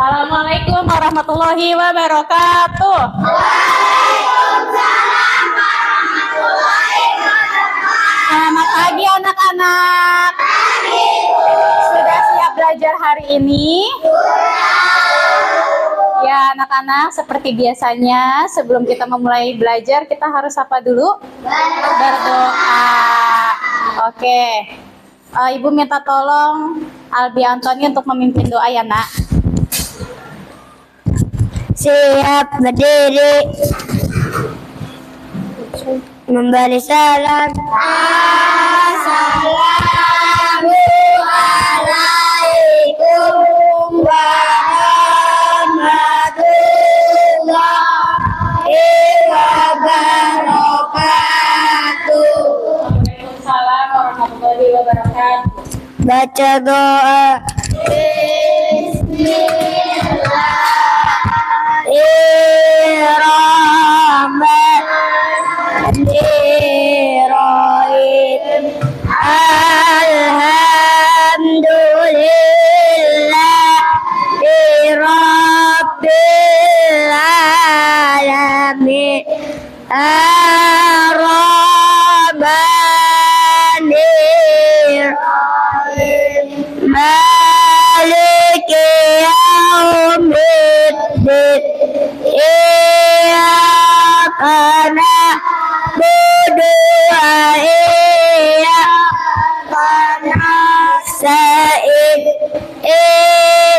Assalamualaikum warahmatullahi wabarakatuh. Waalaikumsalam warahmatullahi wabarakatuh. Selamat pagi anak-anak. Pagi. Sudah siap belajar hari ini? Ya anak-anak, seperti biasanya sebelum kita memulai belajar kita harus apa dulu? Berdoa. Oke. Ibu minta tolong Albi Antoni untuk memimpin doa ya nak. Siap berdiri, memberi salam. Assalamualaikum warahmatullahi wabarakatuh. Waalaikumsalam warahmatullahi wabarakatuh. Baca doa. Bismillahirrahmanirrahim. Alhamdulillahirabbil alamin. Ar-Rahmanir-Rahim. Maliki yaumiddin. Iyyaka na'budu wa iyyaka nasta'in.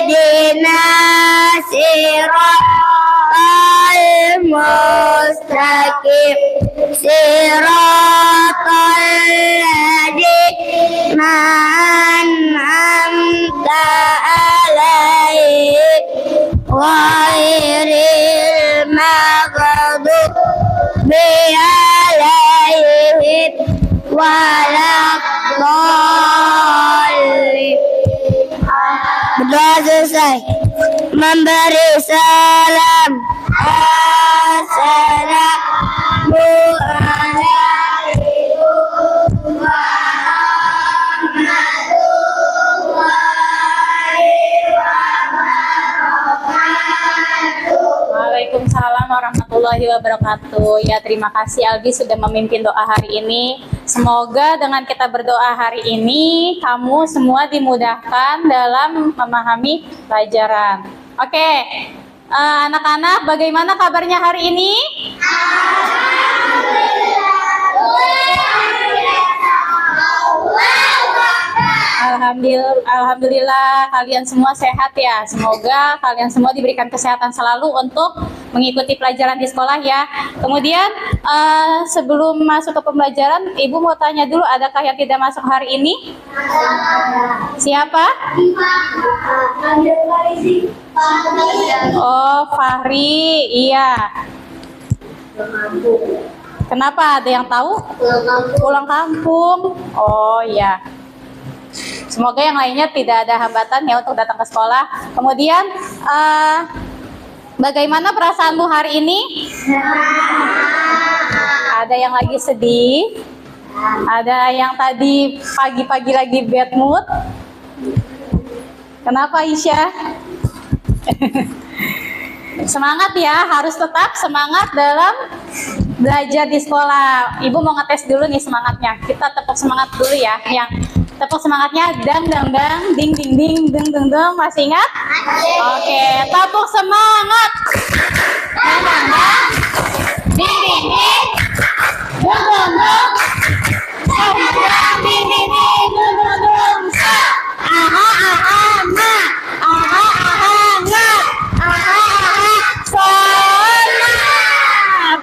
Ihdinas siratal mustaqim. Siratal ladzina an'amta 'alaihim ghairil maghdubi 'alaihim waladdallin. Berdoa selesai. Memberi salam. Assalamualaikum warahmatullahi wabarakatuh. Waalaikumsalam warahmatullahi wabarakatuh. Ya, terima kasih Albi sudah memimpin doa hari ini. Semoga dengan kita berdoa hari ini, kamu semua dimudahkan dalam memahami pelajaran. Oke, anak-anak, bagaimana kabarnya hari ini? Alhamdulillah kalian semua sehat ya. Semoga kalian semua diberikan kesehatan selalu untuk mengikuti pelajaran di sekolah ya. Kemudian sebelum masuk ke pembelajaran, Ibu mau tanya dulu, adakah yang tidak masuk hari ini? Siapa? Oh, Fahri, iya. Kenapa? Ada yang tahu? Pulang kampung. Oh iya. Semoga yang lainnya tidak ada hambatan ya untuk datang ke sekolah. Kemudian bagaimana perasaanmu hari ini? Ada yang lagi sedih? Ada yang tadi pagi-pagi lagi bad mood? Kenapa Aisyah? Semangat ya, harus tetap semangat dalam belajar di sekolah. Ibu mau ngetes dulu nih semangatnya. Kita tepuk semangat dulu ya. Yang tepuk semangatnya dang dang dang, ding ding ding, deng deng deng. Masih ingat? Oke, tepuk semangat. Dang dang dang, ding ding ding, deng deng deng. Dang dang ding ding ding, deng deng deng. Aha aha na, aha aha na, aha aha semangat.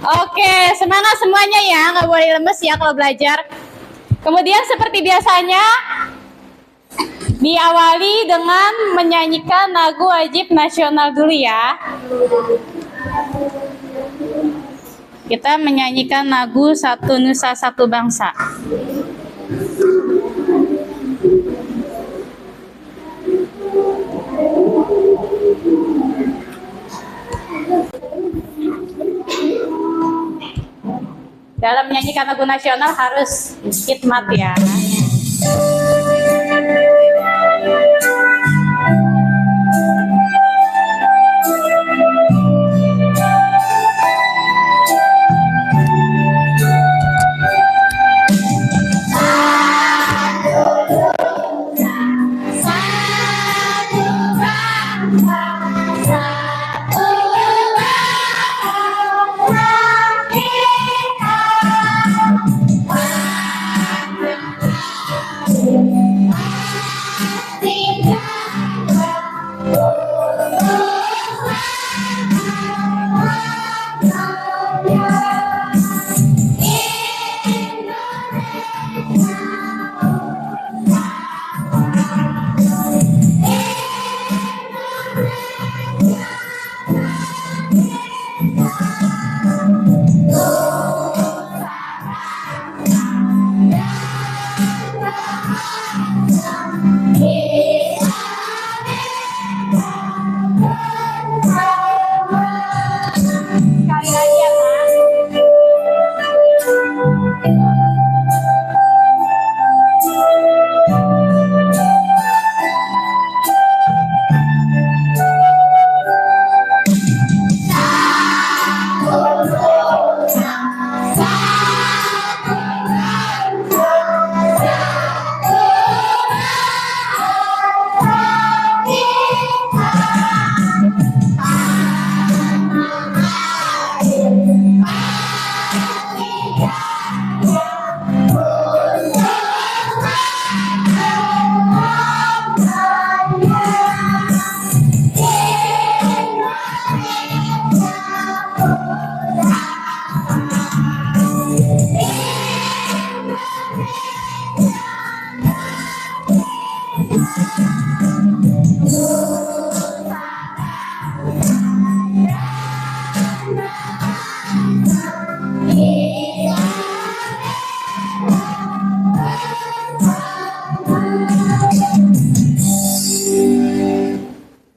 Oke, semangat semuanya ya, nggak boleh lemes ya kalau belajar. Kemudian seperti biasanya diawali dengan menyanyikan lagu wajib nasional dulu ya. Kita menyanyikan lagu Satu Nusa Satu Bangsa. Dalam menyanyikan lagu nasional harus khidmat ya.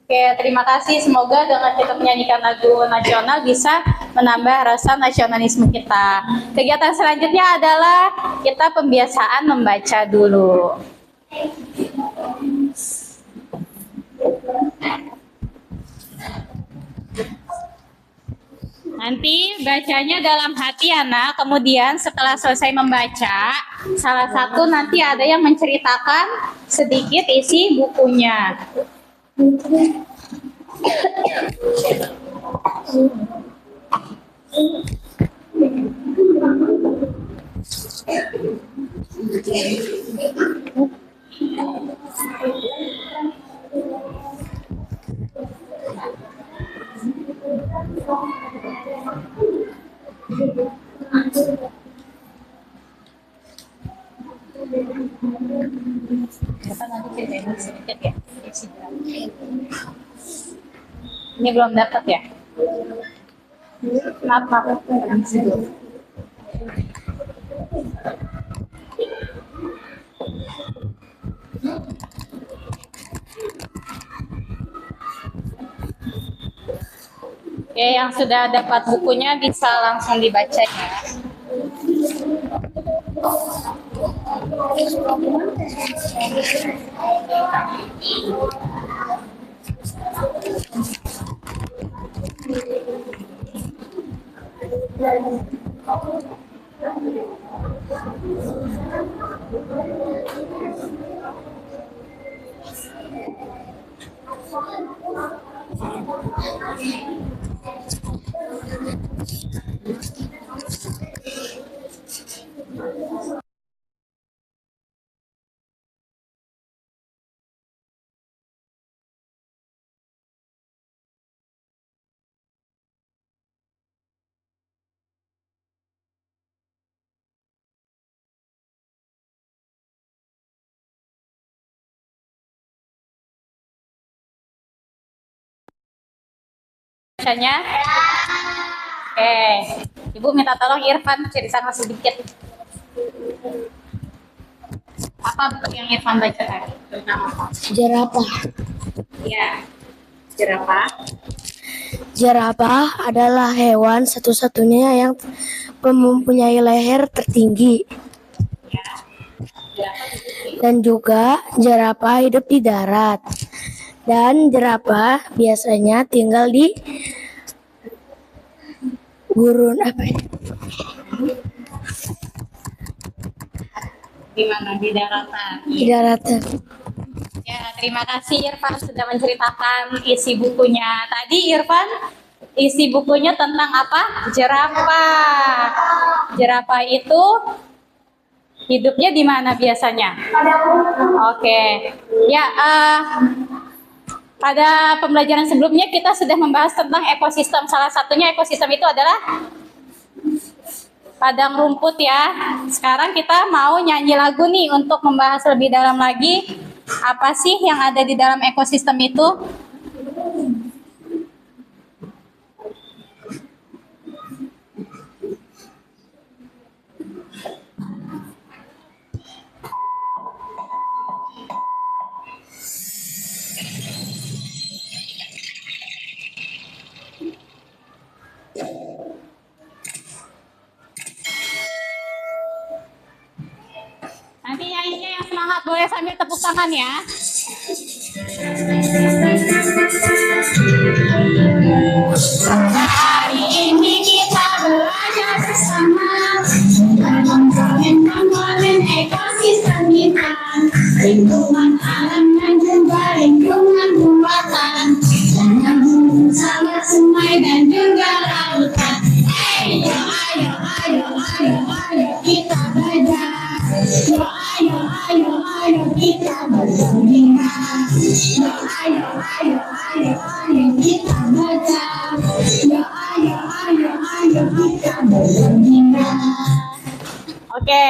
Oke, terima kasih. Semoga dengan kita menyanyikan lagu nasional bisa menambah rasa nasionalisme kita. Kegiatan selanjutnya adalah kita pembiasaan membaca dulu. Nanti bacanya dalam hati ya nak. Kemudian setelah selesai membaca, salah satu nanti ada yang menceritakan sedikit isi bukunya. Ini belum dapat ya? Maaf. Oke, yang sudah dapat bukunya bisa langsung dibaca ya. Bacanya? Oke, Ibu minta tolong Irfan ceritakan sedikit. Apa buku yang Irfan baca tadi? Tentang apa? Jerapah. Ya, jerapah. Jerapah adalah hewan satu-satunya yang mempunyai leher tertinggi. Dan juga jerapah hidup di darat. Dan jerapah biasanya tinggal di gurun Di mana? Di daratan. di daratan. Ya, terima kasih Irfan sudah menceritakan isi bukunya. Tadi Irfan isi bukunya tentang apa? Jerapah. Jerapah itu hidupnya di mana biasanya? Oke. Ya, pada pembelajaran sebelumnya kita sudah membahas tentang ekosistem. Salah satunya ekosistem itu adalah padang rumput ya. Sekarang kita mau nyanyi lagu nih untuk membahas lebih dalam lagi apa sih yang ada di dalam ekosistem itu. Nanti nyanyinya yang semangat boleh sambil tepuk tangan ya. Hari ini kita belajar bersama membangun ekosistem kita, lingkungan alam dan juga lingkungan buatan, dengan sama sungai dan juga lautan. Ayo, ayo, ayo, ayo, ayo kita belajar. Ayo, ayo, ayo kita bergembira. Ayo, ayo, ayo, ayo kita baca. Ayo, ayo, ayo kita bergembira. Oke,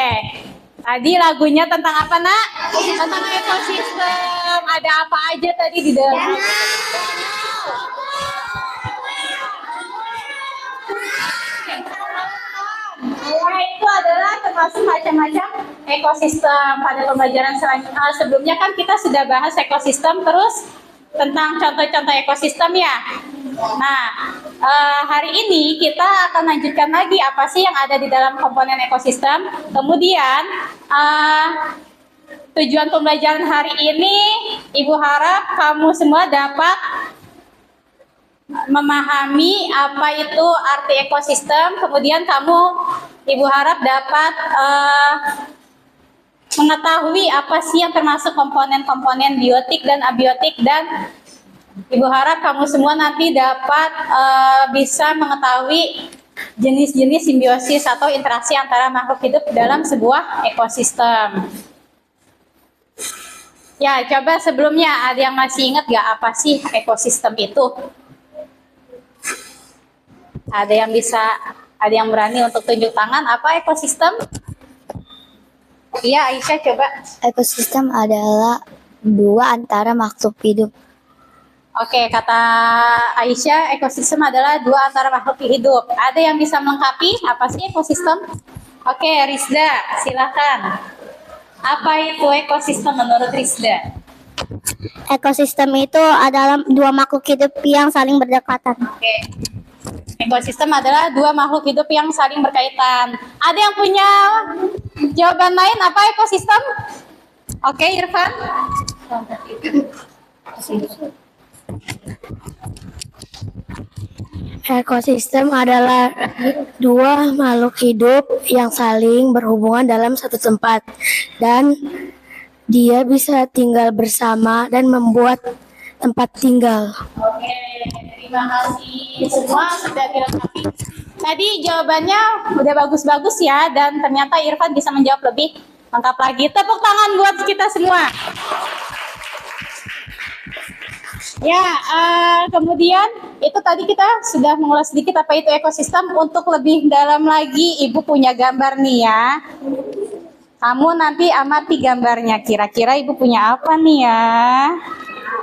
tadi lagunya tentang apa nak? Tentang ekosistem. Ada apa aja tadi di dalam? Itu adalah termasuk macam-macam ekosistem. Pada pembelajaran sebelumnya kan kita sudah bahas ekosistem, terus tentang contoh-contoh ekosistem ya. Nah, hari ini kita akan lanjutkan lagi apa sih yang ada di dalam komponen ekosistem. Kemudian tujuan pembelajaran hari ini, Ibu harap kamu semua dapat memahami apa itu arti ekosistem. Kemudian Ibu harap dapat mengetahui apa sih yang termasuk komponen-komponen biotik dan abiotik, dan Ibu harap kamu semua nanti dapat bisa mengetahui jenis-jenis simbiosis atau interaksi antara makhluk hidup dalam sebuah ekosistem. Ya, coba sebelumnya ada yang masih ingat gak apa sih ekosistem itu? Ada yang berani untuk tunjuk tangan apa ekosistem? Iya, Aisyah coba. Ekosistem adalah dua antara makhluk hidup. Oke, kata Aisyah, ekosistem adalah dua antara makhluk hidup. Ada yang bisa melengkapi apa sih ekosistem? Oke, Rizda, silakan. Apa itu ekosistem menurut Rizda? Ekosistem itu adalah dua makhluk hidup yang saling berdekatan. Oke. Ekosistem adalah dua makhluk hidup yang saling berkaitan. Ada yang punya jawaban lain apa ekosistem? Oke, Irfan. Ekosistem adalah dua makhluk hidup yang saling berhubungan dalam satu tempat, dan dia bisa tinggal bersama dan membuat tempat tinggal. Oke, terima kasih semua sudah dilengkapi. Tadi jawabannya udah bagus-bagus ya, dan ternyata Irfan bisa menjawab lebih lengkap lagi. Tepuk tangan buat kita semua. Ya, kemudian itu tadi kita sudah mengulas sedikit apa itu ekosistem. Untuk lebih dalam lagi, Ibu punya gambar nih ya. Kamu nanti amati gambarnya. Kira-kira Ibu punya apa nih ya?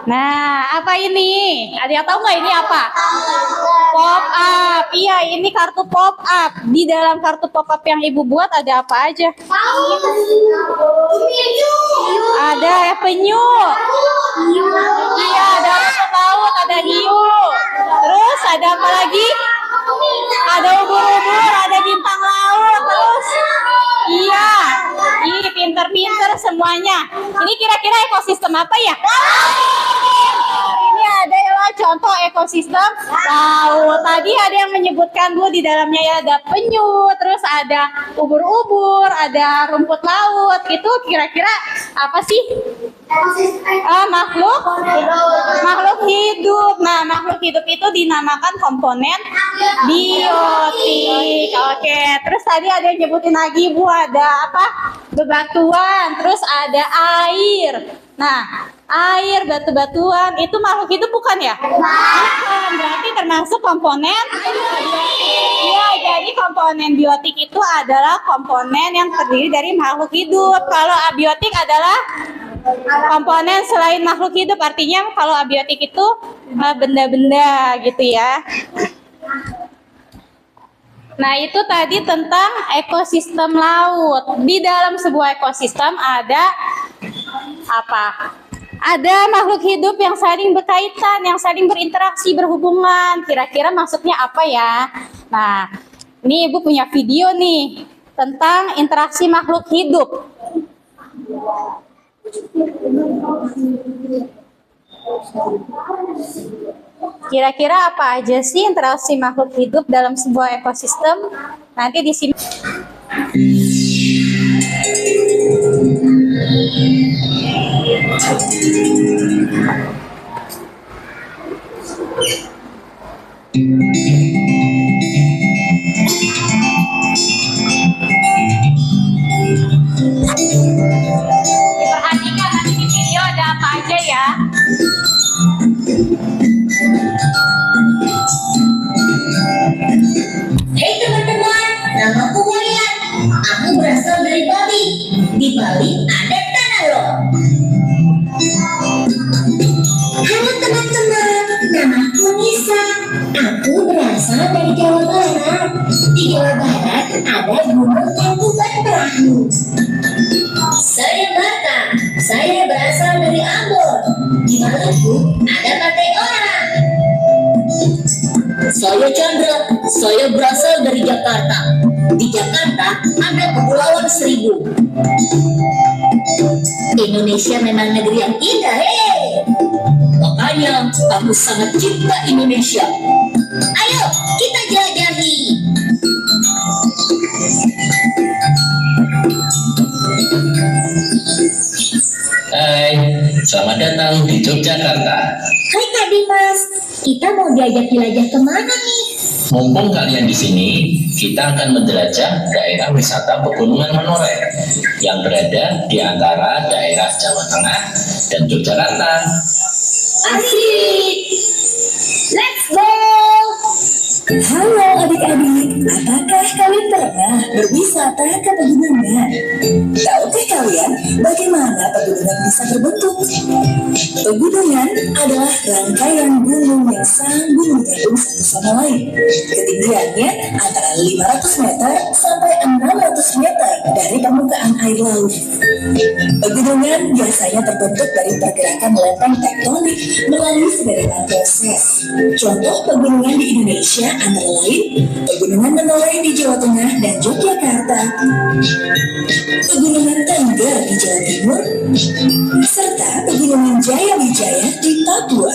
Nah, apa ini? Ada yang tahu nggak ini apa? Pop up. Iya, ini kartu pop up. Di dalam kartu pop up yang Ibu buat ada apa aja? Ada penyu. Iya, ada rumput laut, ada hiu. Terus ada apa lagi? Ada ubur-ubur, ada bintang laut. Terus, iya, ini pinter-pinter semuanya. Ini kira-kira ekosistem apa ya? Ini adalah contoh ekosistem laut. Tadi ada yang menyebutkan Bu, di dalamnya ya ada penyu, terus ada ubur-ubur, ada rumput laut. Itu kira-kira apa sih? Makhluk hidup. Nah, makhluk hidup itu dinamakan komponen biotik. Oke, terus tadi ada yang nyebutin lagi Bu, ada apa? Bebatuan, terus ada air. Nah, air, batu-batuan itu makhluk hidup bukan ya? Bukan, berarti termasuk komponen biotik. Iya, jadi komponen biotik itu adalah komponen yang terdiri dari makhluk hidup. Kalau abiotik adalah komponen selain makhluk hidup, artinya kalau abiotik itu benda-benda gitu ya. Nah, itu tadi tentang ekosistem laut. Di dalam sebuah ekosistem ada apa? Ada makhluk hidup yang saling berkaitan, yang saling berinteraksi, berhubungan. Kira-kira maksudnya apa ya? Nah, ini Ibu punya video nih tentang interaksi makhluk hidup. Kira-kira apa aja sih interaksi makhluk hidup dalam sebuah ekosistem? Nanti di sini. Diperhatikan nanti di video ada apa aja ya. Hei teman-teman, namaku Mulian. Aku berasal dari Bali. Di Bali ada tanah loh. Halo teman-teman, namaku Nisa. Aku berasal dari Jawa Barat. Di Jawa Barat ada gunung Tangkuban Perahu. Saya Batam. Saya berasal dari Ambon. Di Maluku ada Saya Chandra, saya berasal dari Jakarta. Di Jakarta ada Kepulauan Seribu. Indonesia memang negeri yang indah, makanya aku sangat cinta Indonesia. Ayo, kita jelajahi. Hai, selamat datang di Yogyakarta. Hai Kak Dimas, kita mau diajak jelajah kemana nih? Mumpung kalian di sini, kita akan menjelajah daerah wisata Pegunungan Menoreh yang berada di antara daerah Jawa Tengah dan Yogyakarta. Asik! Let's go! Halo adik-adik, apakah kalian pernah berwisata ke pegunungan? Tahukah kalian bagaimana pegunungan bisa terbentuk? Pegunungan adalah rangkaian gunung yang sambung menyambung satu sama lain. Ketinggiannya antara 500 meter sampai 600 meter dari permukaan air laut. Pegunungan biasanya terbentuk dari pergerakan lempeng tektonik melalui sederetan proses. Contoh pegunungan di Indonesia antara lain Pegunungan Menoreh di Jawa Tengah dan Yogyakarta, Pegunungan Tengger di Jawa Timur, serta Pegunungan Jaya Wijaya di Papua.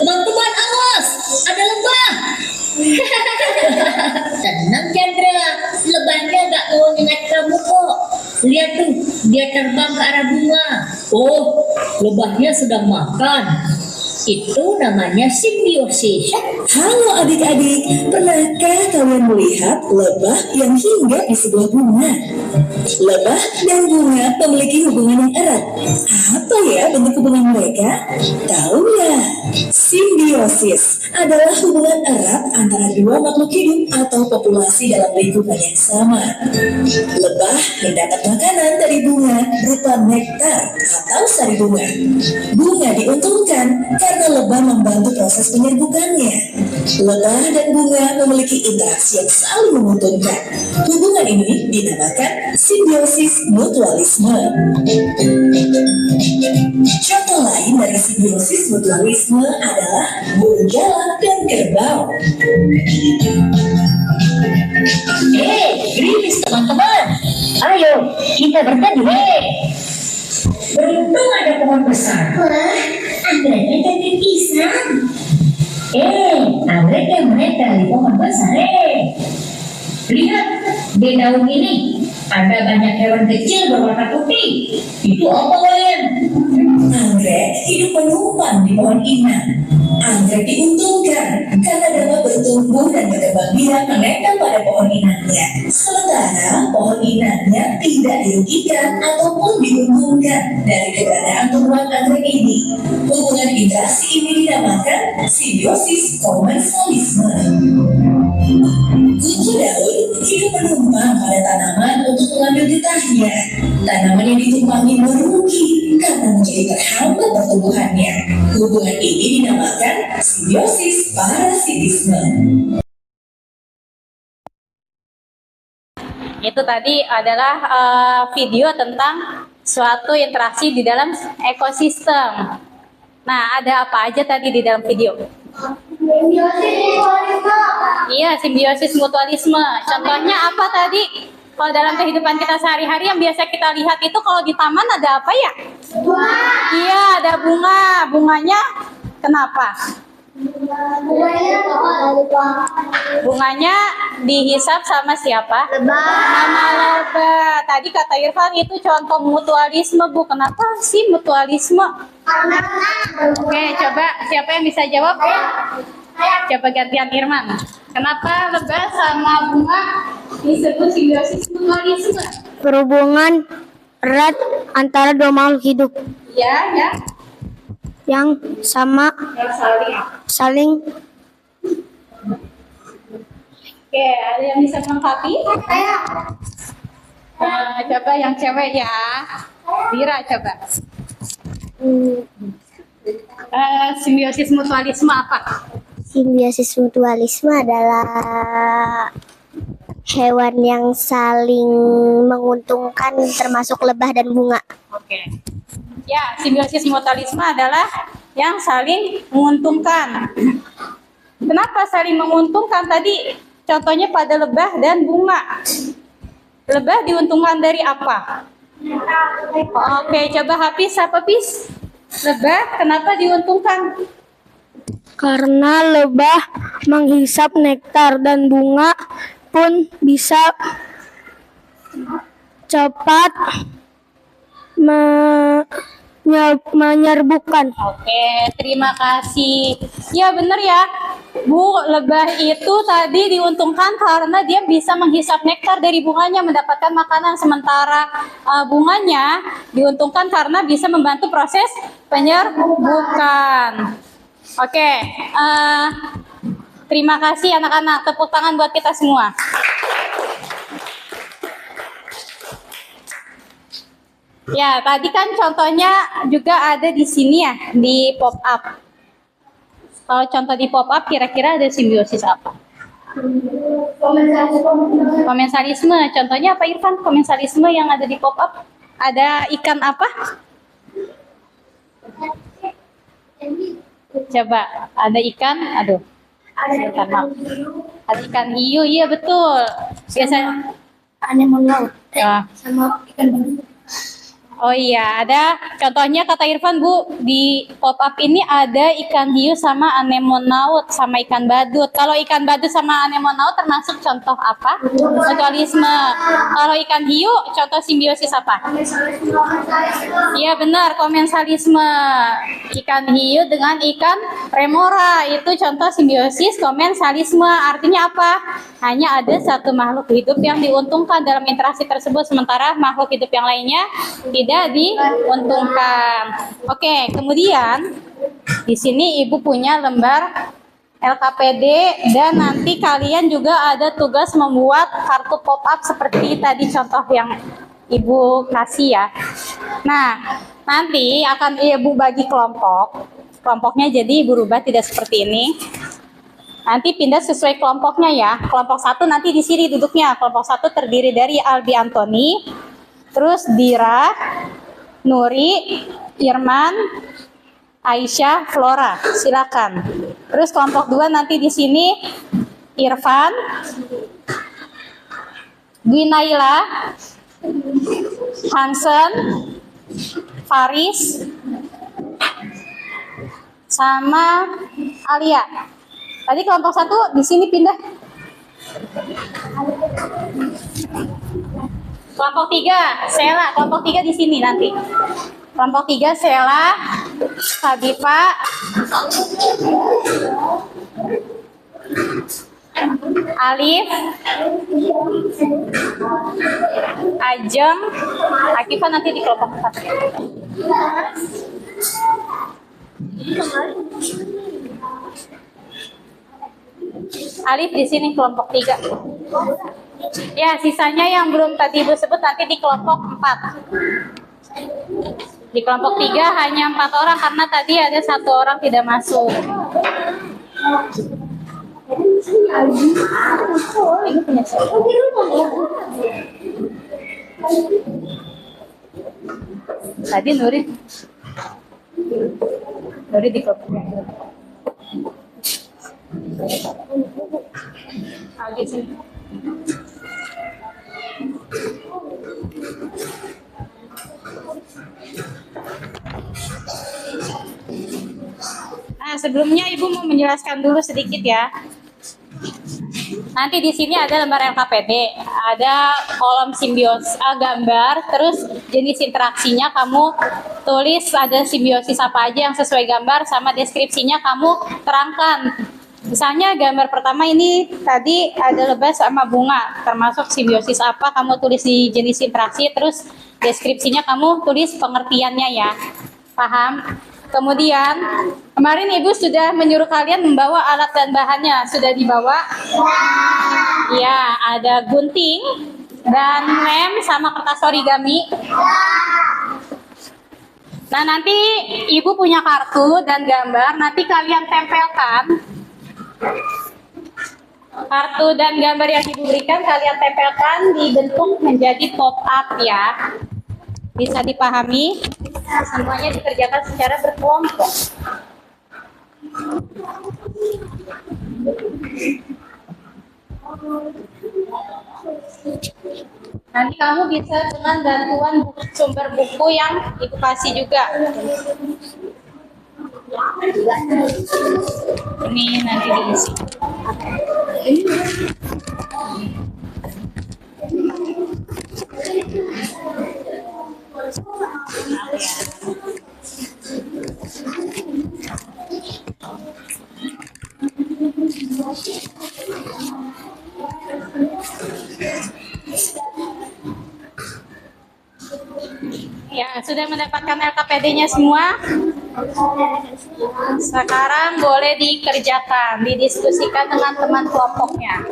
Teman-teman awas, ada lebah. Tenang Chandra, lebahnya gak mau nyengat kamu kok. Lihat tuh, dia terbang ke arah bunga. Oh, lebahnya sedang makan. Itu namanya simbiosis. Halo adik-adik, pernahkah kalian melihat lebah yang hinggap di sebuah bunga? Lebah dan bunga memiliki hubungan yang erat. Apa ya bentuk hubungan mereka? Tahu ya? Simbiosis adalah hubungan erat antara dua makhluk hidup atau populasi dalam lingkungan yang sama. Lebah mendapat makanan dari bunga berupa nektar atau sari bunga. Bunga diuntungkan karena lebah membantu proses penyerbukannya. Lebah dan bunga memiliki interaksi yang saling menguntungkan. Hubungan ini dinamakan simbiosis mutualisme. Contoh lain dari simbiosis mutualisme adalah burung jalak dan kerbau. Gerimis teman-teman. Ayo, kita bertanding. Beruntung ada pohon besar. Wah, anggreknya cantik pisang. Anggrek yang menempel di pohon besar. Lihat, di daun ini ada banyak hewan kecil berwarna putih. Itu apa kalian? Anggrek hidup menumpang di pohon inang. Anggrek diuntungkan karena dapat bertumbuh dan berkembang biak menempel pada pohon inangnya. Sementara pohon inangnya tidak dirugikan ataupun diuntungkan dari keberadaan tumbuhan anggrek ini. Hubungan interaksi ini dinamakan simbiosis komensalisme. Kunci daun hidup menumpang pada tanaman untuk mengambil getahnya. Tanaman yang ditumpangi merugi karena menjadi terhambat pertumbuhannya. Hubungan ini dinamakan simbiosis parasitisme. Itu tadi adalah video tentang suatu interaksi di dalam ekosistem. Nah, ada apa aja tadi di dalam video? Iya, simbiosis mutualisme. Contohnya apa tadi? Kalau dalam kehidupan kita sehari-hari yang biasa kita lihat itu kalau di taman ada apa ya? Bunga. Iya, ada bunga. Bunganya kenapa? Bunganya dihisap sama siapa? Lebah. Sama lebah. Tadi kata Irfan itu contoh mutualisme, Bu. Kenapa sih mutualisme? Oke, coba siapa yang bisa jawab? Coba gantian Irman. Kenapa lebah sama bunga disebut simbiosis mutualisme? Berhubungan erat antara dua makhluk hidup Ya, ya. yang sama Yang saling. saling. Oke, ada yang bisa melengkapi? Coba yang cewek ya. Dira coba. Simbiosis mutualisme apa? Simbiosis mutualisme adalah hewan yang saling menguntungkan termasuk lebah dan bunga. Oke. Ya, simbiosis mutualisme adalah yang saling menguntungkan. Kenapa saling menguntungkan? Tadi contohnya pada lebah dan bunga. Lebah diuntungkan dari apa? Oke, coba Hafiz, apa Hafiz? Lebah kenapa diuntungkan? Karena lebah menghisap nektar dan bunga pun bisa cepat menyerbukan. Oke, terima kasih. Ya benar ya, Bu. Lebah itu tadi diuntungkan karena dia bisa menghisap nektar dari bunganya, mendapatkan makanan. Sementara bunganya diuntungkan karena bisa membantu proses penyerbukan. Oke, terima kasih anak-anak. Tepuk tangan buat kita semua. Ya, tadi kan contohnya juga ada di sini ya, di pop up. Kalau contoh di pop up, kira-kira ada simbiosis apa? Komensalisme. Contohnya apa Irfan? Komensalisme yang ada di pop up? Ada ikan apa? Coba, ada ikan, aduh. Ikan maaf. Ada ikan hiu, iya betul. Biasanya Anemon laut ya. sama ikan bandeng. Oh iya, ada contohnya kata Irfan Bu, di pop up ini ada ikan hiu sama anemon laut sama ikan badut. Kalau ikan badut sama anemon laut termasuk contoh apa? Mutualisme. Kalau ikan hiu contoh simbiosis apa? Iya benar, komensalisme. Ikan hiu dengan ikan remora itu contoh simbiosis komensalisme. Artinya apa? Hanya ada satu makhluk hidup yang diuntungkan dalam interaksi tersebut, sementara makhluk hidup yang lainnya tidak diuntungkan. Oke, kemudian di sini Ibu punya lembar LKPD dan nanti kalian juga ada tugas membuat kartu pop-up seperti tadi contoh yang Ibu kasih ya. Nah, nanti akan Ibu bagi kelompok. Kelompoknya jadi Ibu rubah tidak seperti ini. Nanti pindah sesuai kelompoknya ya. Kelompok 1 nanti di sini duduknya. Kelompok 1 terdiri dari Albi Antoni, terus Dira, Nuri, Irman, Aisyah, Flora. Silakan. Terus kelompok 2 nanti di sini Irfan, Gwinaila, Hansen, Faris, sama Alia. Tadi kelompok 1 di sini pindah. Kelompok 3, Sela. Kelompok 3 di sini nanti. Kelompok 3, Sela, Sabifa, Alif, Ajeng, Akifah nanti di kelompok 4. Alif di sini kelompok 3. Ya, sisanya yang belum tadi Ibu sebut nanti di kelompok 4. Di kelompok 3 hanya 4 orang karena tadi ada 1 orang tidak masuk. Ini punya siapa? Tadi Nuri di kelompok 3. Di sini. Nah, sebelumnya Ibu mau menjelaskan dulu sedikit ya. Nanti di sini ada lembar LKPD, ada kolom simbiosis, gambar, terus jenis interaksinya kamu tulis ada simbiosis apa aja yang sesuai gambar, sama deskripsinya kamu terangkan. Misalnya gambar pertama ini tadi ada lebah sama bunga, termasuk simbiosis apa kamu tulis di jenis interaksi, terus deskripsinya kamu tulis pengertiannya ya. Paham? Kemudian kemarin Ibu sudah menyuruh kalian membawa alat dan bahannya, sudah dibawa? Ya, ada gunting dan lem sama kertas origami. Nah, nanti Ibu punya kartu dan gambar, nanti kalian tempelkan. Kartu dan gambar yang Ibu berikan kalian tempelkan dibentuk menjadi pop-up ya. Bisa dipahami? Semuanya dikerjakan secara berkelompok. Nanti kamu bisa dengan bantuan sumber buku yang Ibu kasih juga. Ini nanti diisi. Ya, sudah mendapatkan LKPD-nya semua? Sekarang boleh dikerjakan, didiskusikan dengan teman kelompoknya.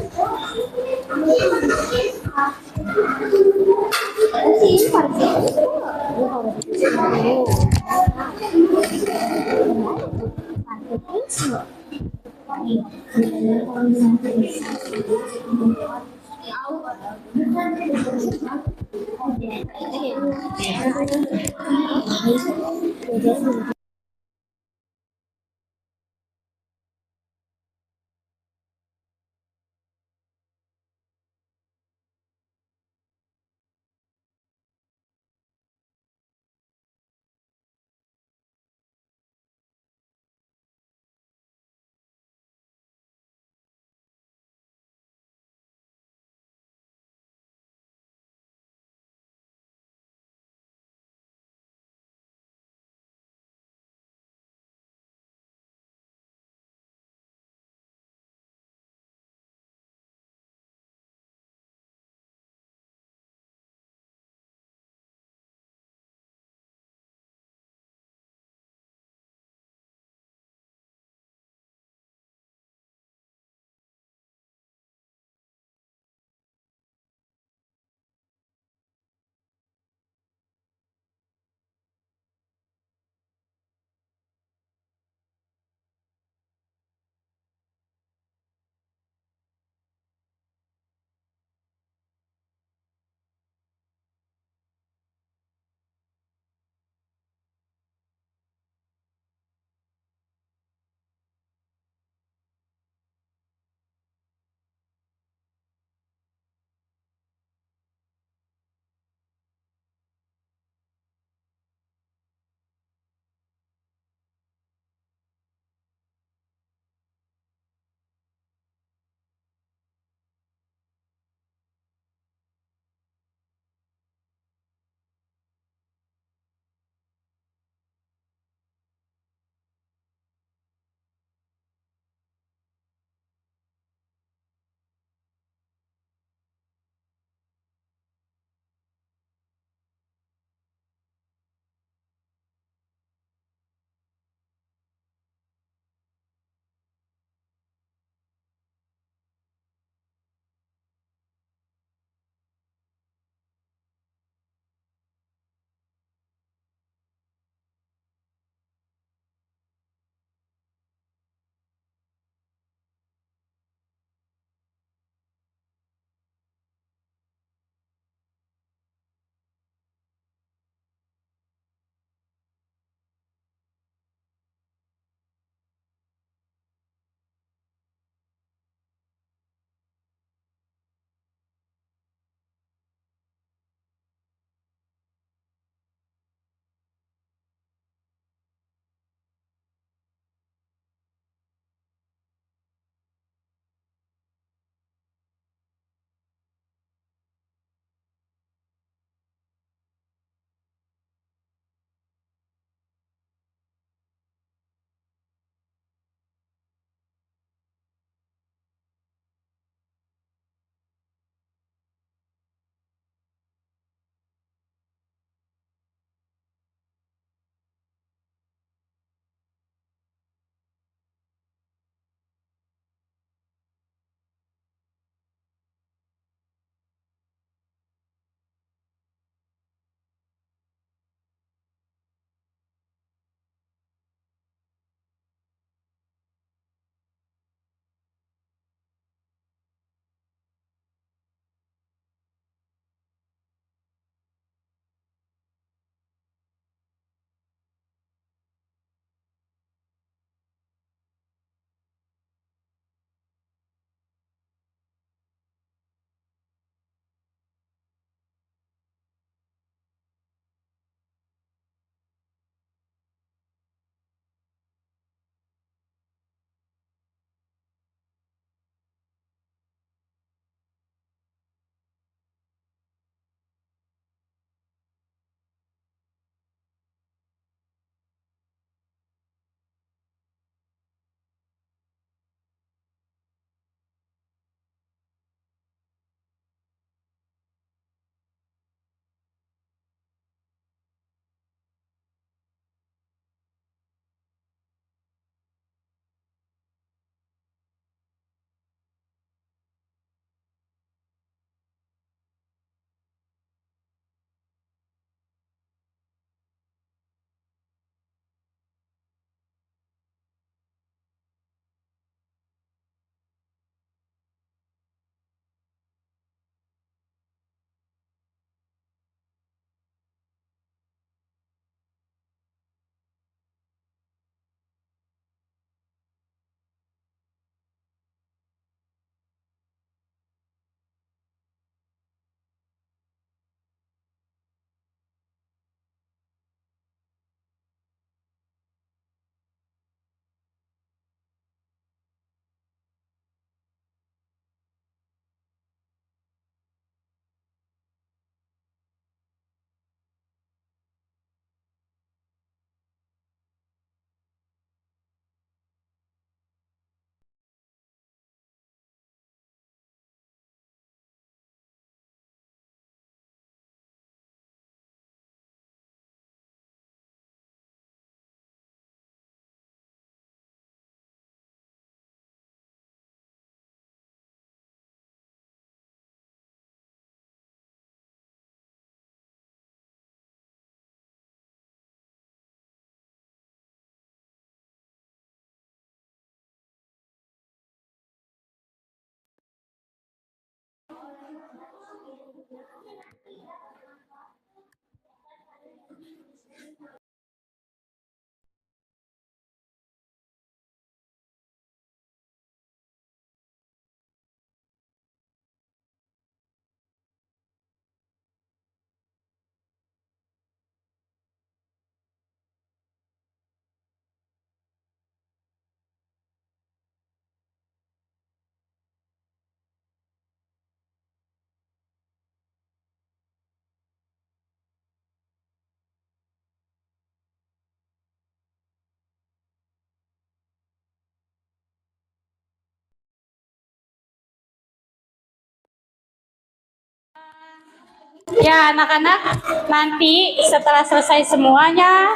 Ya, anak-anak, nanti setelah selesai semuanya,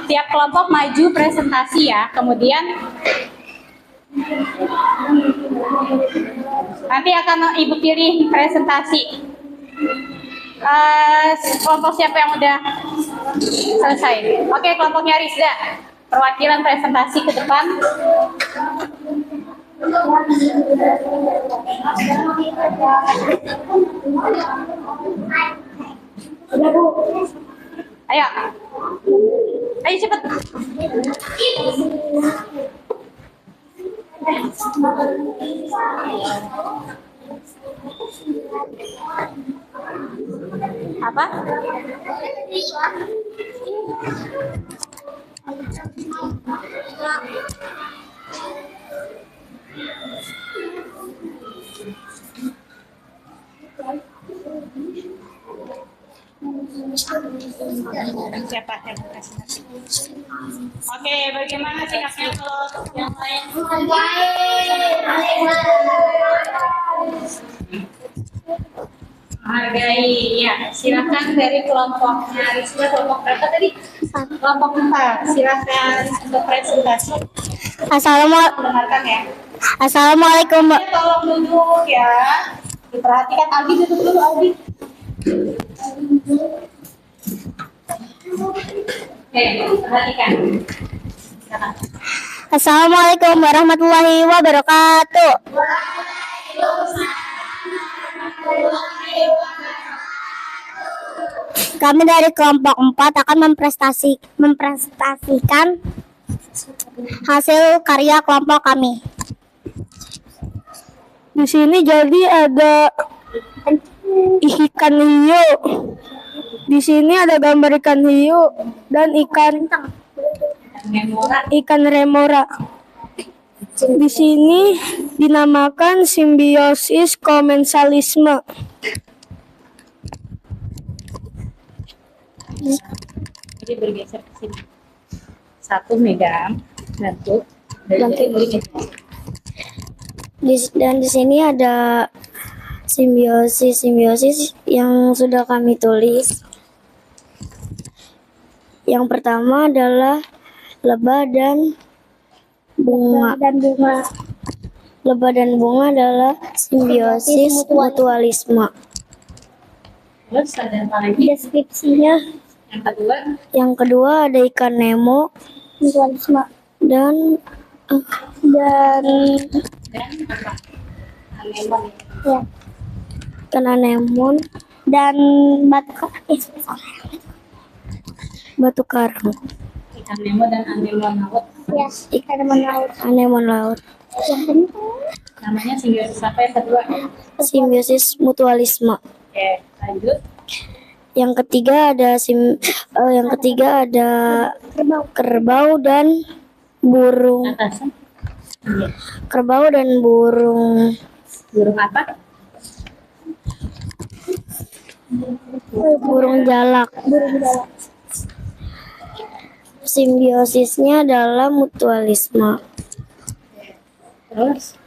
tiap kelompok maju presentasi ya. Kemudian nanti akan Ibu pilih presentasi. Kelompok siapa yang udah selesai? Oke, kelompoknya Rizda. Perwakilan presentasi ke depan. Ayo. Ayo cepet. Apa? Siapa yang presentasi? Oke, bagaimana sikapnya kalau yang lain? Hargai, ya. Silakan dari kelompoknya Rizda, kelompok berapa tadi? Kelompok 4. Silakan untuk presentasi. Dengarkan ya. Assalamualaikum. Tolong duduk ya. Diperhatikan. Aldi duduk dulu, Aldi. Oke, perhatikan. Assalamualaikum warahmatullahi wabarakatuh. Kami dari kelompok 4 akan mempresentasikan hasil karya kelompok kami. Di sini jadi ada ikan hiu. Di sini ada gambar ikan hiu dan ikan remora. Di sini dinamakan simbiosis komensalisme. Jadi bergeser ke sini. Satu megang, bantu. Dan di sini ada simbiosis yang sudah kami tulis. Yang pertama adalah lebah dan bunga. Lebah dan bunga adalah simbiosis mutualisme. Terus ada apa lagi? Deskripsinya. Yang kedua ada ikan Nemo mutualisme dan apa? Anemon. ya, ikan anemon dan batu karang. Ikan Nemo dan anemon laut. Ya, ikan anemon laut. Namanya simbiosis apa yang kedua? Simbiosis mutualisme. Oke, lanjut. Yang ketiga ada kerbau dan burung. Atasnya. Iya. Kerbau dan burung. Burung apa? Burung jalak. Simbiosisnya adalah mutualisme. Terus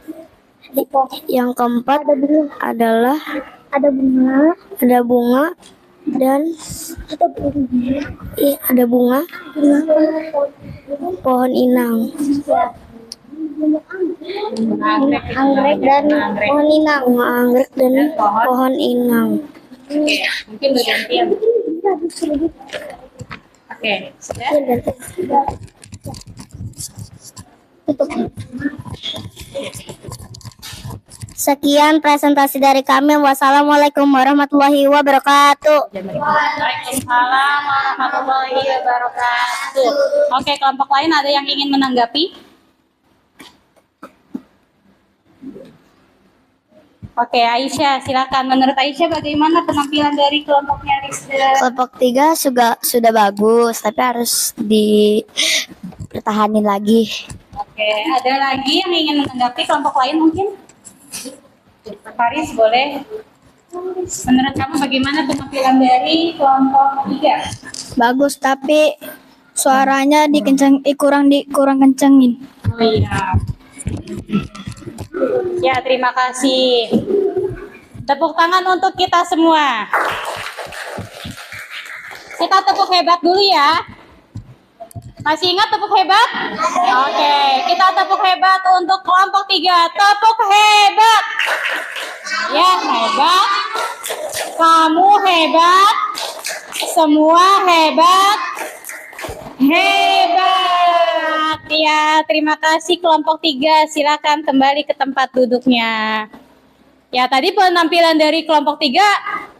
Yang keempat adalah ada bunga dan ada bunga pohon inang. anggrek dan Pohon inang, bunga anggrek dan pohon inang. Oke, mungkin bergantian. Oke, sudah. Sekian presentasi dari kami. Wassalamualaikum warahmatullahi wabarakatuh. Waalaikumsalam warahmatullahi wabarakatuh. Oke, kelompok lain ada yang ingin menanggapi? Oke, Aisyah, silakan. Menurut Aisyah bagaimana penampilan dari kelompoknya Rizda? Kelompok 3 sudah bagus, tapi harus dipertahanin lagi. Oke, ada lagi yang ingin menanggapi kelompok lain mungkin? Faris, boleh. Menurut kamu bagaimana penampilan dari kelompok 3? Bagus, tapi suaranya kurang kencengin. Oh iya. Ya, terima kasih. Tepuk tangan untuk kita semua. Kita tepuk hebat dulu ya. Masih ingat tepuk hebat? Oke, kita tepuk hebat untuk kelompok 3. Tepuk hebat. Ya, hebat. Kamu hebat. Semua hebat. Hebat. Ya, terima kasih kelompok 3. Silakan kembali ke tempat duduknya. Ya, tadi penampilan dari kelompok 3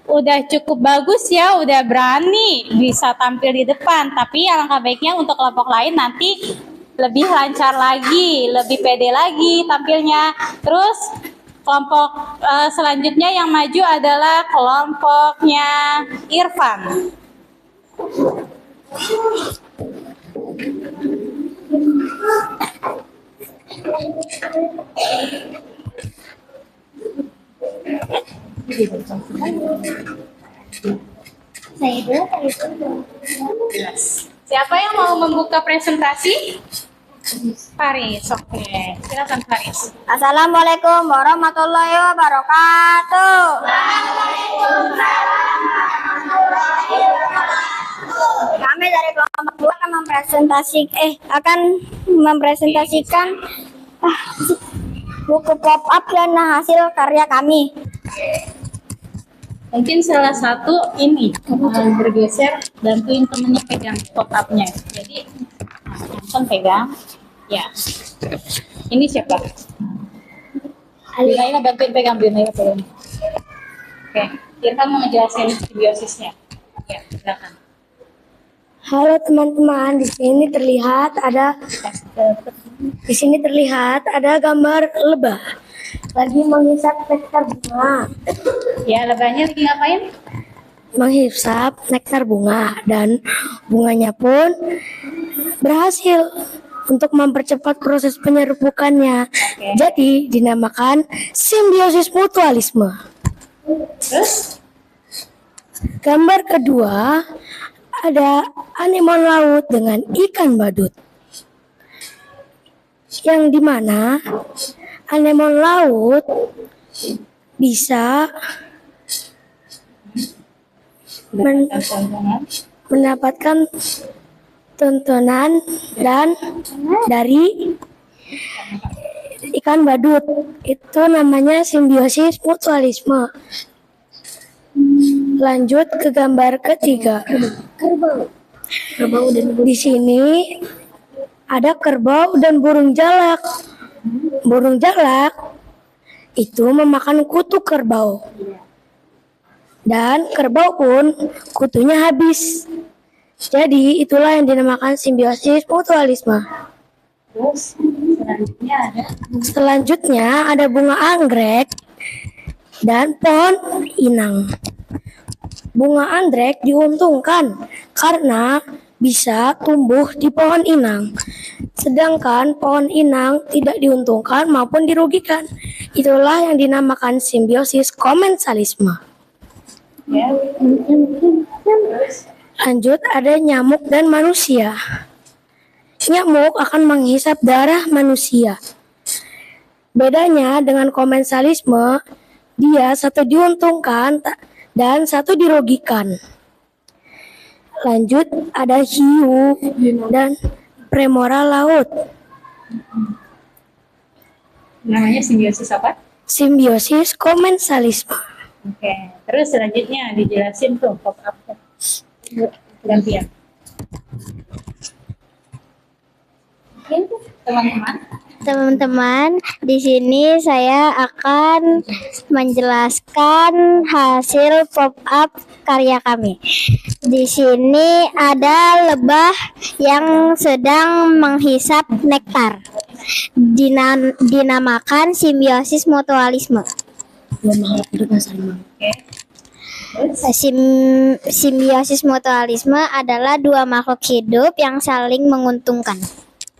udah cukup bagus ya, udah berani bisa tampil di depan. Tapi alangkah baiknya untuk kelompok lain nanti lebih lancar lagi, lebih pede lagi tampilnya. Terus kelompok selanjutnya yang maju adalah kelompoknya Irfan. Siapa yang mau membuka presentasi? Faris, oke. Silakan Faris. Assalamualaikum warahmatullahi wabarakatuh. Kami dari kelompok 2 akan mempresentasikan buku pop-up dan hasil karya kami. Mungkin salah satu ini bergeser, bantuin temennya pegang pop-up-nya. Jadi langsung pegang. Ya. Ini siapa? Binaila, bantuin pegang Binaila pegang. Oke, Irfan mau ngejelasin simbiosisnya. Ya, silakan. Halo teman-teman, di sini terlihat ada gambar lebah lagi menghisap nektar bunga. Ya, lebahnya lagi ngapain? Menghisap nektar bunga dan bunganya pun berhasil untuk mempercepat proses penyerbukannya. Jadi dinamakan simbiosis mutualisme. Terus? Gambar kedua ada anemon laut dengan ikan badut, yang dimana anemon laut bisa mendapatkan tontonan dan dari ikan badut. Itu namanya simbiosis mutualisme. Lanjut ke gambar ketiga. Di sini ada kerbau dan burung jalak. Burung jalak itu memakan kutu kerbau. Dan kerbau pun kutunya habis. Jadi itulah yang dinamakan simbiosis mutualisme. Terus Selanjutnya ada bunga anggrek dan pohon inang. Bunga anggrek diuntungkan karena bisa tumbuh di pohon inang. Sedangkan pohon inang tidak diuntungkan maupun dirugikan. Itulah yang dinamakan simbiosis komensalisme. ya. Lanjut ada nyamuk dan manusia. Nyamuk akan menghisap darah manusia. Bedanya dengan komensalisme, dia satu diuntungkan dan satu dirugikan. Lanjut ada hiu dan premora laut. Namanya simbiosis apa? Simbiosis komensalisme. Oke, terus selanjutnya dijelasin tuh pop-up-nya. Gantian. Mungkin teman-teman Teman-teman, di sini saya akan menjelaskan hasil pop-up karya kami. Di sini ada lebah yang sedang menghisap nektar. Dinamakan simbiosis mutualisme. Simbiosis mutualisme adalah dua makhluk hidup yang saling menguntungkan.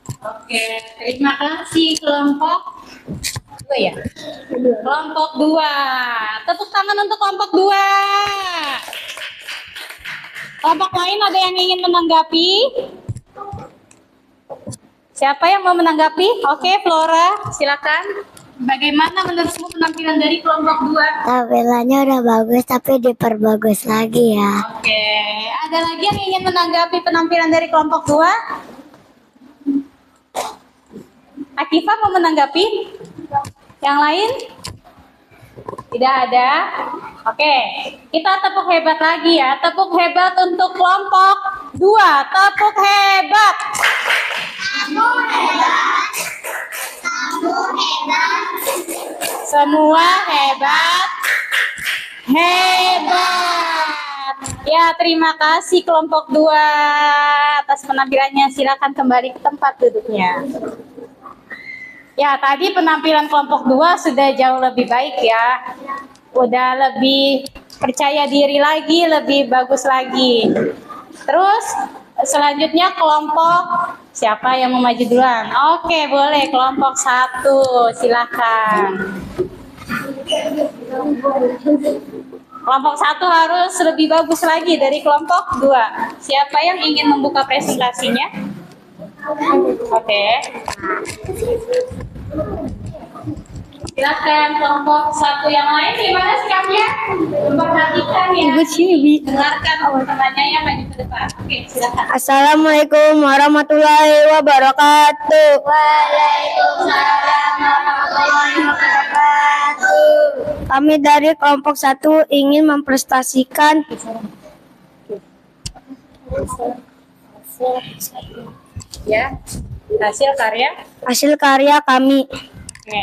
Oke, terima kasih kelompok 2 ya. Kelompok 2. Tepuk tangan untuk kelompok 2. Kelompok lain ada yang ingin menanggapi? Siapa yang mau menanggapi? Oke, Flora, silakan. Bagaimana menurutmu penampilan dari kelompok 2? Tampilannya udah bagus tapi diperbagus lagi ya. Oke, ada lagi yang ingin menanggapi penampilan dari kelompok 2? Akifa mau menanggapi? Yang lain? Tidak ada? Oke, kita tepuk hebat lagi ya. Tepuk hebat untuk kelompok 2. Tepuk hebat. Semua hebat. Hebat. Ya, terima kasih kelompok 2 atas penampilannya. Silakan kembali ke tempat duduknya. Ya, tadi penampilan kelompok 2 sudah jauh lebih baik ya. Udah lebih percaya diri lagi, lebih bagus lagi. Terus selanjutnya kelompok siapa yang mau maju duluan? Oke, boleh kelompok 1, silakan. Kelompok 1 harus lebih bagus lagi dari kelompok 2. Siapa yang ingin membuka presentasinya? Oke. Silakan kelompok 1 yang lain, gimana sikapnya? Memperhatikan ya. Dengarkan teman-temannya yang maju ke depan. Oke, silakan. Assalamualaikum warahmatullahi wabarakatuh. Waalaikumsalam warahmatullahi wabarakatuh. Kami dari kelompok 1 ingin memprestasikan Ya, hasil karya kami. Oke.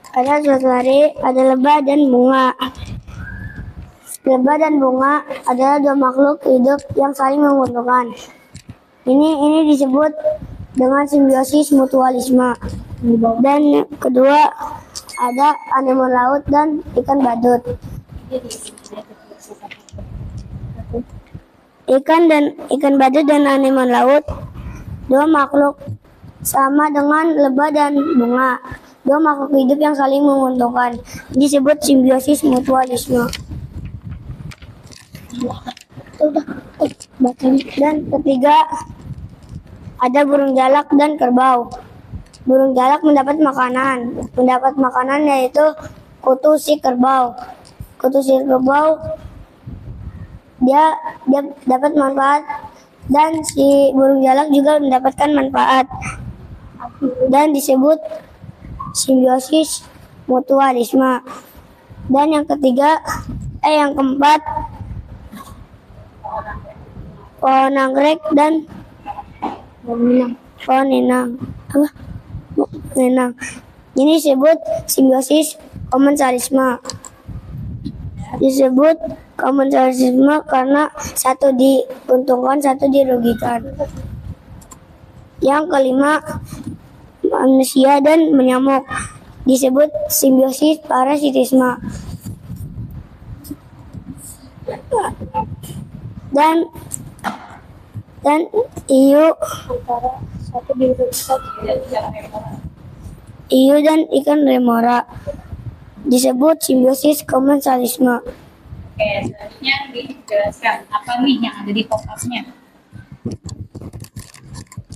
Pada suatu hari ada lebah dan bunga. Lebah dan bunga adalah dua makhluk hidup yang saling menguntungkan. Ini disebut dengan simbiosis mutualisme. Dan kedua ada anemon laut dan ikan badut. Ikan badut dan anemon laut dua makhluk sama dengan lebah dan bunga. Dua makhluk hidup yang saling menguntungkan. Disebut simbiosis mutualisme. Dan ketiga ada burung jalak dan kerbau. Burung jalak mendapat makanan yaitu kutu si kerbau. Kutu si kerbau dia dapat manfaat dan si burung jalak juga mendapatkan manfaat dan disebut simbiosis mutualisme. Dan yang keempat pohon anggrek dan pohon inang. Ini disebut simbiosis komensalisme. Disebut komensalisme karena satu diuntungkan, satu dirugikan. Yang kelima, manusia dan menyamuk. Disebut simbiosis parasitisme. Dan hiu dan ikan remora disebut simbiosis komensalisme. Oke, selanjutnya dijelaskan apa nih yang ada di pop-up-nya.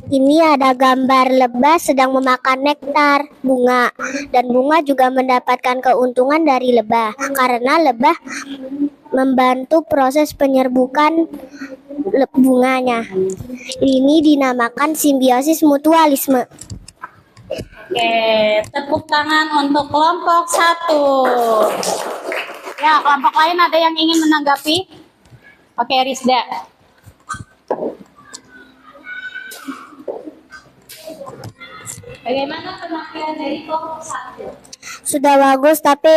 Ini ada gambar lebah sedang memakan nektar bunga, dan bunga juga mendapatkan keuntungan dari lebah karena lebah membantu proses penyerbukan bunganya. Ini dinamakan simbiosis mutualisme. Oke, tepuk tangan untuk kelompok 1. Ya, kelompok lain ada yang ingin menanggapi? Oke, Rizda. Bagaimana penampilan dari kelompok 1? Sudah bagus tapi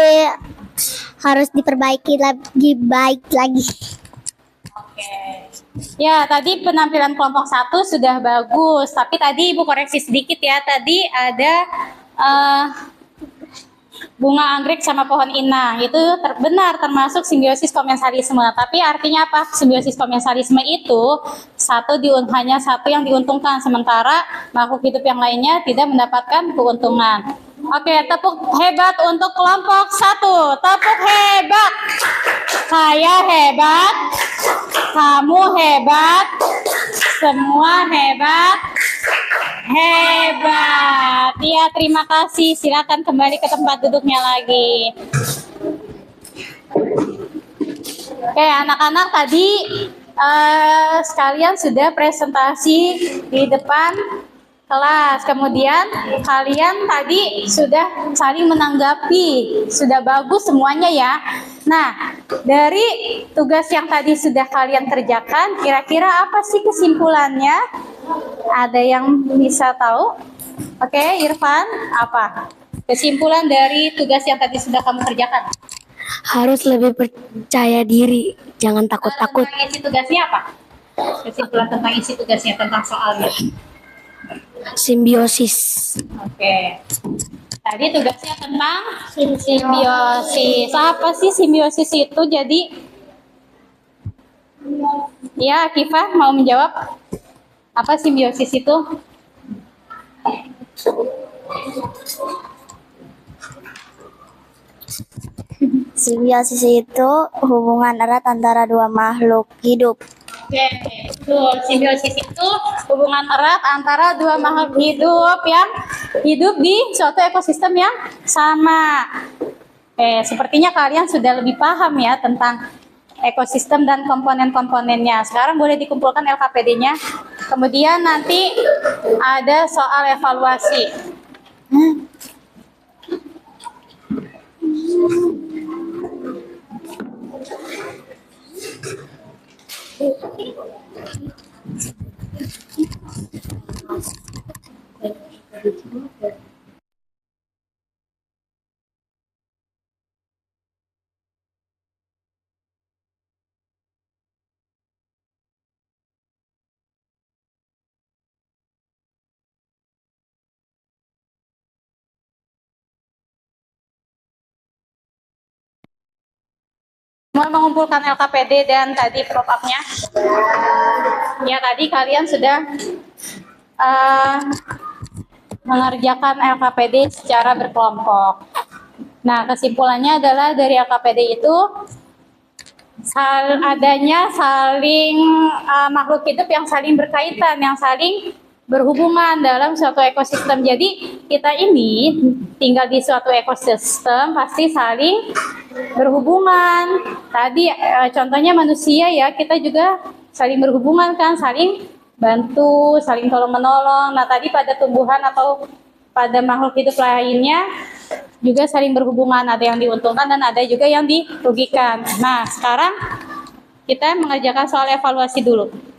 harus diperbaiki lagi baik lagi. Oke. Ya, tadi penampilan kelompok 1 sudah bagus, tapi tadi Ibu koreksi sedikit ya. Tadi ada bunga anggrek sama pohon inang. Itu benar termasuk simbiosis komensalisme. Tapi artinya apa? Simbiosis komensalisme itu hanya satu yang diuntungkan, sementara makhluk hidup yang lainnya tidak mendapatkan keuntungan. Oke, tepuk hebat untuk kelompok 1. Tepuk hebat. Saya hebat. Kamu hebat. Semua hebat. Hebat. Ya, terima kasih. Silakan kembali ke tempat duduknya lagi. Oke, anak-anak tadi sekalian sudah presentasi di depan kelas. Kemudian kalian tadi sudah saling menanggapi. Sudah bagus semuanya ya. Nah, dari tugas yang tadi sudah kalian kerjakan, kira-kira apa sih kesimpulannya? Ada yang bisa tahu? Oke, Irfan, apa kesimpulan dari tugas yang tadi sudah kamu kerjakan? Harus lebih percaya diri, jangan takut-takut. Tentang isi tugasnya apa? Kesimpulan tentang isi tugasnya, tentang soalnya. Simbiosis. Oke. Tadi tugasnya tentang simbiosis. Apa sih simbiosis itu? Jadi, ya, Kifah mau menjawab? Apa simbiosis itu? Simbiosis itu hubungan erat antara dua makhluk hidup. Oke, betul. Simbiosis itu hubungan erat antara dua makhluk hidup yang hidup di suatu ekosistem yang sama. Oke, sepertinya kalian sudah lebih paham ya tentang ekosistem dan komponen-komponennya. Sekarang boleh dikumpulkan LKPD-nya. Kemudian nanti ada soal evaluasi. Mau mengumpulkan LKPD dan tadi prop up-nya. Ya, tadi kalian sudah mengerjakan LKPD secara berkelompok. Nah, kesimpulannya adalah dari LKPD itu adanya makhluk hidup yang saling berkaitan, yang saling berhubungan dalam suatu ekosistem. Jadi kita ini tinggal di suatu ekosistem pasti saling berhubungan. Tadi contohnya manusia ya, kita juga saling berhubungan kan, saling bantu, saling tolong menolong. Nah, tadi pada tumbuhan atau pada makhluk hidup lainnya juga saling berhubungan, ada yang diuntungkan dan ada juga yang dirugikan. Nah, sekarang kita mengerjakan soal evaluasi dulu.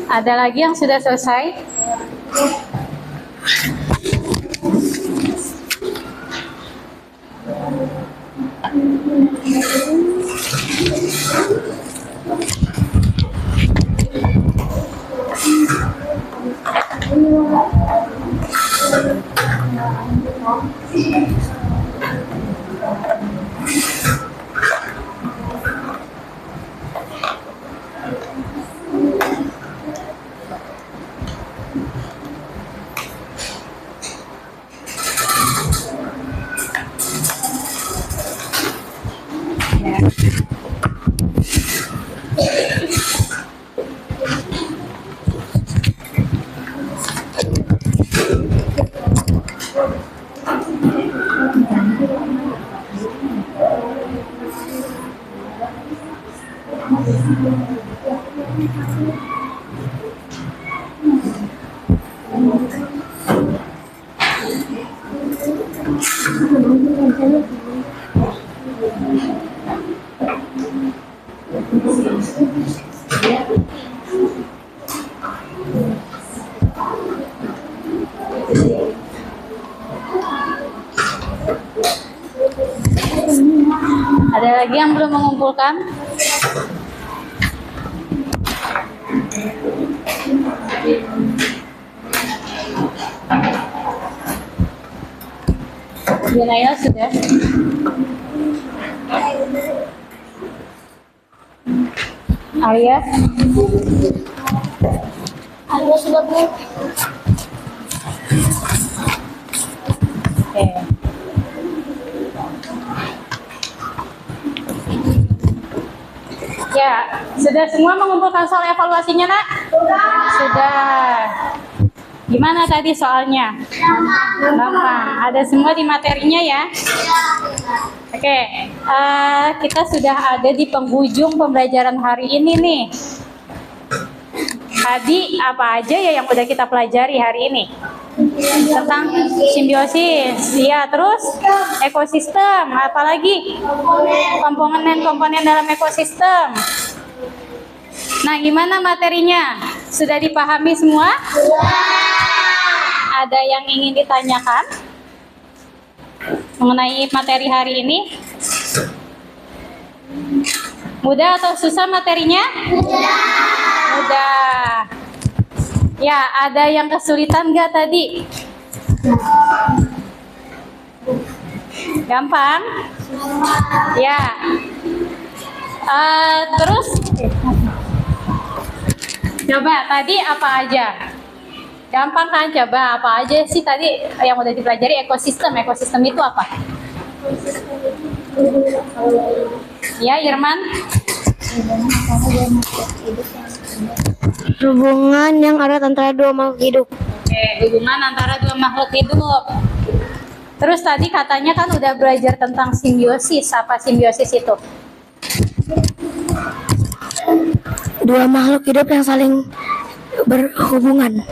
Ada lagi yang sudah selesai? Ada lagi yang belum mengumpulkan? Naila sudah. Alia? Alia sudah, Bu. Oke. Ya, sudah semua mengumpulkan soal evaluasinya, Nak? Sudah. Gimana tadi soalnya? Gampang. Ada semua di materinya ya? Oke, kita sudah ada di penghujung pembelajaran hari ini nih. Tadi apa aja ya yang udah kita pelajari hari ini? Tentang simbiosis, ya, terus ekosistem, apalagi komponen-komponen dalam ekosistem. Nah, gimana materinya? Sudah dipahami semua? Ada yang ingin ditanyakan mengenai materi hari ini? Mudah atau susah materinya? Mudah. Ya, ada yang kesulitan nggak tadi? Gampang? Ya. Terus, coba tadi apa aja? Gampang kan? Coba apa aja sih tadi yang udah dipelajari? Ekosistem. Ekosistem itu apa? Ya, Irman? Hubungan yang ada antara dua makhluk hidup. Oke, hubungan antara dua makhluk hidup. Terus tadi katanya kan udah belajar tentang simbiosis. Apa simbiosis itu? Dua makhluk hidup yang saling berhubungan.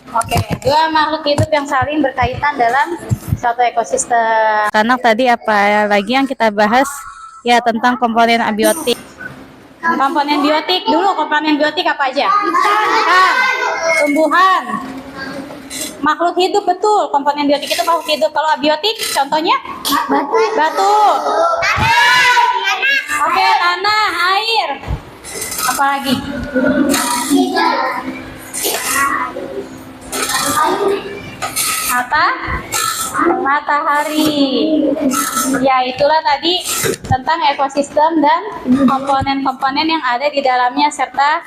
Oke, dua makhluk hidup yang saling berkaitan dalam suatu ekosistem. Karena tadi apa lagi yang kita bahas? Ya, tentang komponen abiotik. Komponen biotik dulu, komponen biotik apa aja? Kan, tumbuhan, makhluk hidup, betul. Komponen biotik itu makhluk hidup. Kalau abiotik, contohnya batu. Oke, tanah, air. Apa lagi? Matahari. Ya, itulah tadi tentang ekosistem dan komponen-komponen yang ada di dalamnya serta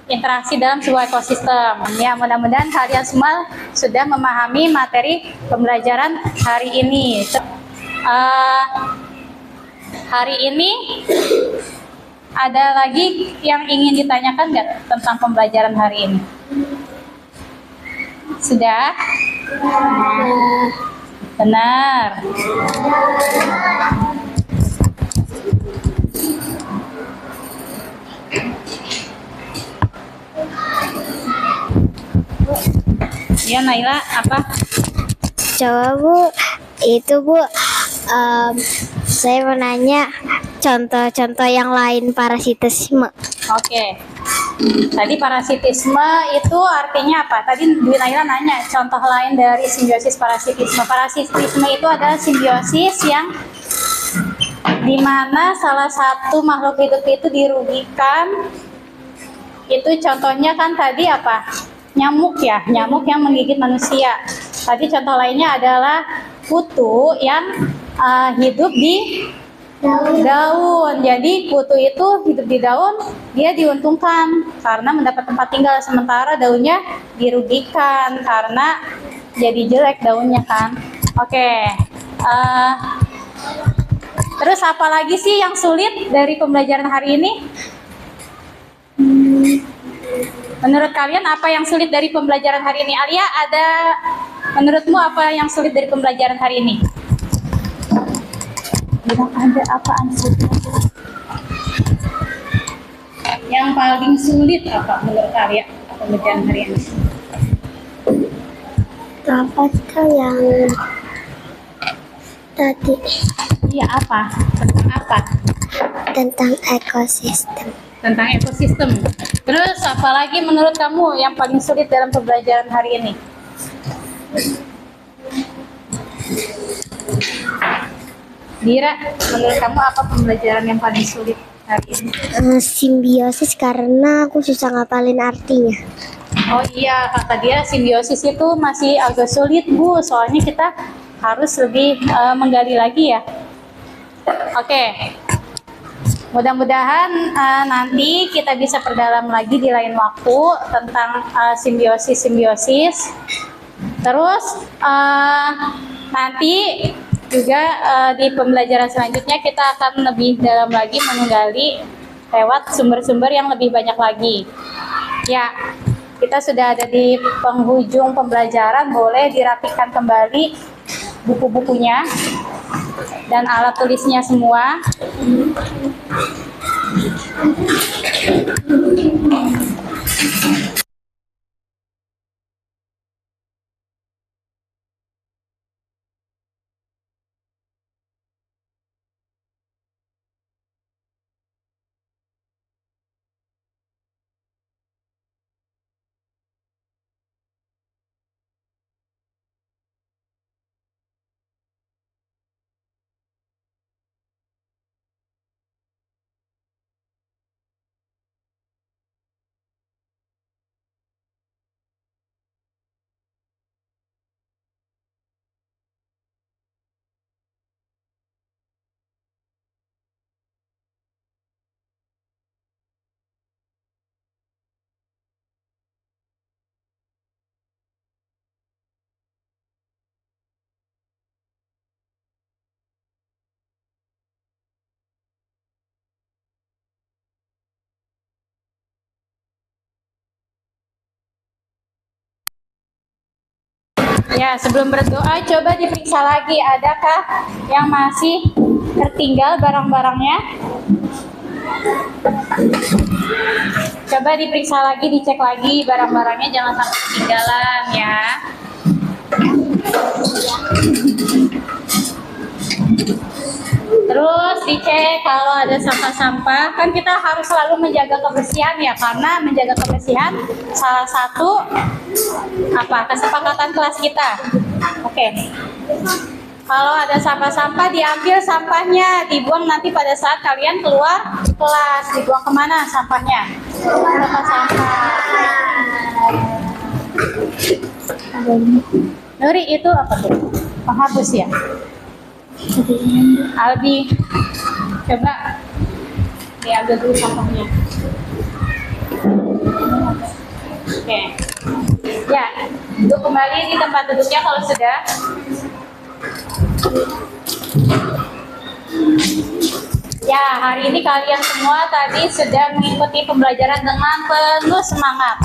interaksi dalam sebuah ekosistem. Ya, mudah-mudahan kalian semua sudah memahami materi pembelajaran hari ini. Hari ini ada lagi yang ingin ditanyakan nggak tentang pembelajaran hari ini? Sudah? Benar. Ya, Naila, apa? Coba Bu, itu Bu, saya mau nanya contoh-contoh yang lain parasitisme. Oke. Tadi parasitisme itu artinya apa? Tadi Dwi Naila nanya contoh lain dari simbiosis parasitisme. Parasitisme itu adalah simbiosis yang dimana salah satu makhluk hidup itu dirugikan. Itu contohnya kan tadi apa? Nyamuk ya, nyamuk yang menggigit manusia. Tadi contoh lainnya adalah kutu yang hidup di daun. Jadi kutu itu hidup di daun, dia diuntungkan karena mendapat tempat tinggal, sementara daunnya dirugikan karena jadi jelek daunnya kan. Oke. Terus apa lagi sih yang sulit dari pembelajaran hari ini? Menurut kalian apa yang sulit dari pembelajaran hari ini? Alia, menurutmu apa yang sulit dari pembelajaran hari ini? Bilang ada apaan sulit? Yang paling sulit apa menurut kalian pembelajaran hari ini? Apa tuh yang tadi Iya apa? Tentang apa? tentang ekosistem? Tentang ekosistem. Terus apa lagi menurut kamu yang paling sulit dalam pembelajaran hari ini? Dira, menurut kamu apa pembelajaran yang paling sulit hari ini? Simbiosis karena aku susah ngapalin artinya. Oh iya, kata dia simbiosis itu masih agak sulit Bu, soalnya kita harus lebih menggali lagi ya. Oke, mudah-mudahan nanti kita bisa perdalam lagi di lain waktu tentang simbiosis. Terus nanti juga di pembelajaran selanjutnya kita akan lebih dalam lagi menggali lewat sumber-sumber yang lebih banyak lagi. Ya, kita sudah ada di penghujung pembelajaran, boleh dirapikan kembali buku-bukunya dan alat tulisnya semua. Ya, sebelum berdoa coba diperiksa lagi adakah yang masih tertinggal barang-barangnya. Coba diperiksa lagi, dicek lagi barang-barangnya, jangan sampai ketinggalan ya. Terus dicek kalau ada sampah-sampah, kan kita harus selalu menjaga kebersihan ya, karena menjaga kebersihan salah satu kesepakatan kelas kita. Oke. Kalau ada sampah-sampah, diambil sampahnya, dibuang nanti pada saat kalian keluar kelas. Dibuang kemana sampahnya? Tempat sampah. Nuri, itu apa tuh? Penghapus ya? Albi, coba diambil dulu sampahnya. Oke. Ya, duduk kembali di tempat duduknya kalau sudah. Ya, hari ini kalian semua tadi sudah mengikuti pembelajaran dengan penuh semangat.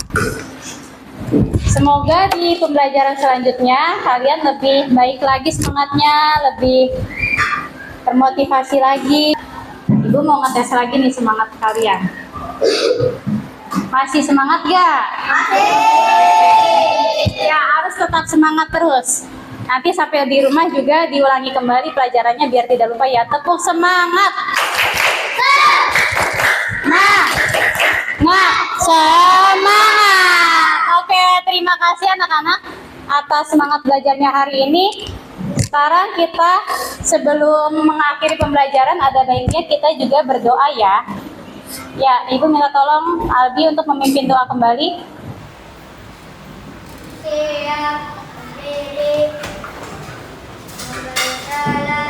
Semoga di pembelajaran selanjutnya kalian lebih baik lagi semangatnya, lebih termotivasi lagi. Ibu mau ngetes lagi nih semangat kalian. Masih semangat gak? Masih. Ya, harus tetap semangat terus. Nanti sampai di rumah juga diulangi kembali pelajarannya biar tidak lupa ya. Tepuk semangat. Nah, Semangat. Oke, terima kasih anak-anak atas semangat belajarnya hari ini. Sekarang kita sebelum mengakhiri pembelajaran ada baiknya kita juga berdoa ya. Ya, Ibu minta tolong Albi untuk memimpin doa kembali. Siap berdiri, memberi salam.